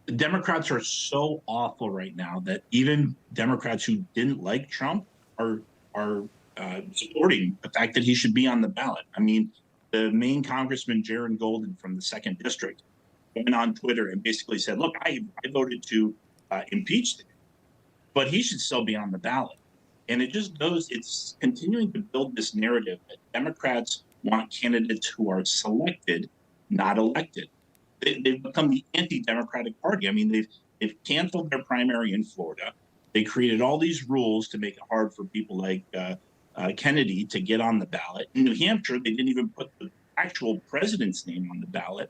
The Democrats are so awful right now that even Democrats who didn't like Trump are are supporting the fact that he should be on the ballot. I mean, the main Congressman Jaron Golden from the second district went on Twitter and basically said, "Look, I voted to impeach the guy, but he should still be on the ballot." And it just goes, it's continuing to build this narrative that Democrats want candidates who are selected, not elected. They've become the anti-democratic party. I mean, they've canceled their primary in Florida. They created all these rules to make it hard for people like Kennedy to get on the ballot. In New Hampshire, they didn't even put the actual president's name on the ballot.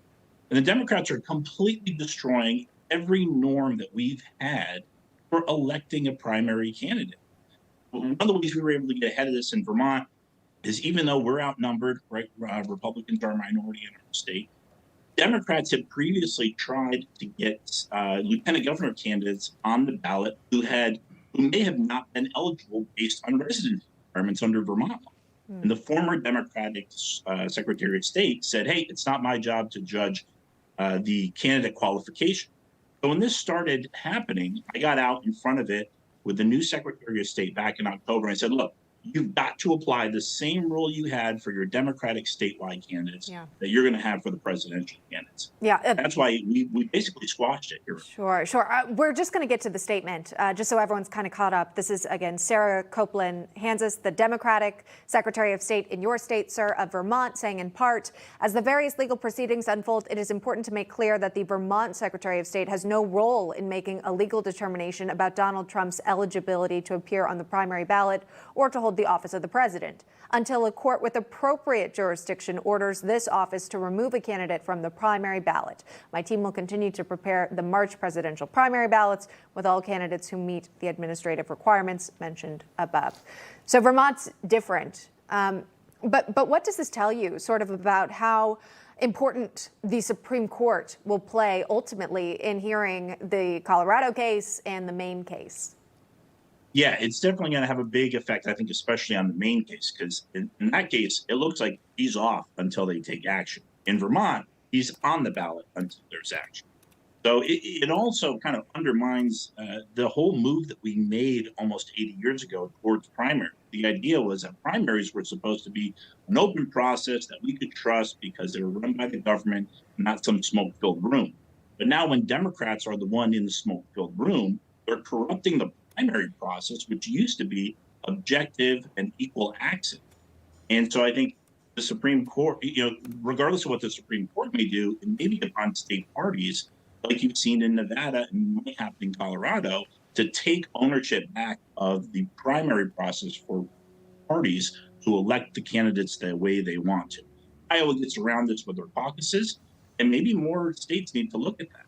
And the Democrats are completely destroying every norm that we've had for electing a primary candidate. One of the ways we were able to get ahead of this in Vermont is, even though we're outnumbered, right? Republicans are a minority in our state. Democrats had previously tried to get lieutenant governor candidates on the ballot who may have not been eligible based on residency requirements under Vermont law. And the former Democratic Secretary of State said, "Hey, it's not my job to judge the candidate qualification." So when this started happening, I got out in front of it with the new Secretary of State back in October. And I said, "Look, you've got to apply the same rule you had for your Democratic statewide candidates that you're going to have for the presidential candidates." Yeah. That's why we basically squashed it here. Sure. We're just going to get to the statement, just so everyone's kind of caught up. This is, again, Sarah Copeland Hansis, the Democratic Secretary of State in your state, sir, of Vermont, saying in part, "As the various legal proceedings unfold, it is important to make clear that the Vermont Secretary of State has no role in making a legal determination about Donald Trump's eligibility to appear on the primary ballot or to hold the office of the president until a court with appropriate jurisdiction orders this office to remove a candidate from the primary ballot. My team will continue to prepare the March presidential primary ballots with all candidates who meet the administrative requirements mentioned above." So Vermont's different. But what does this tell you sort of about how important the Supreme Court will play ultimately in hearing the Colorado case and the Maine case? Yeah, it's definitely going to have a big effect, I think, especially on the Maine case, because in that case, it looks like he's off until they take action. In Vermont, he's on the ballot until there's action. So it also kind of undermines the whole move that we made almost 80 years ago towards primary. The idea was that primaries were supposed to be an open process that we could trust because they were run by the government, not some smoke-filled room. But now when Democrats are the one in the smoke-filled room, they're corrupting the primary process, which used to be objective and equal access. And so I think the Supreme Court, regardless of what the Supreme Court may do, it may be upon state parties, like you've seen in Nevada and might happen in Colorado, to take ownership back of the primary process for parties to elect the candidates the way they want to. Iowa gets around this with their caucuses, and maybe more states need to look at that.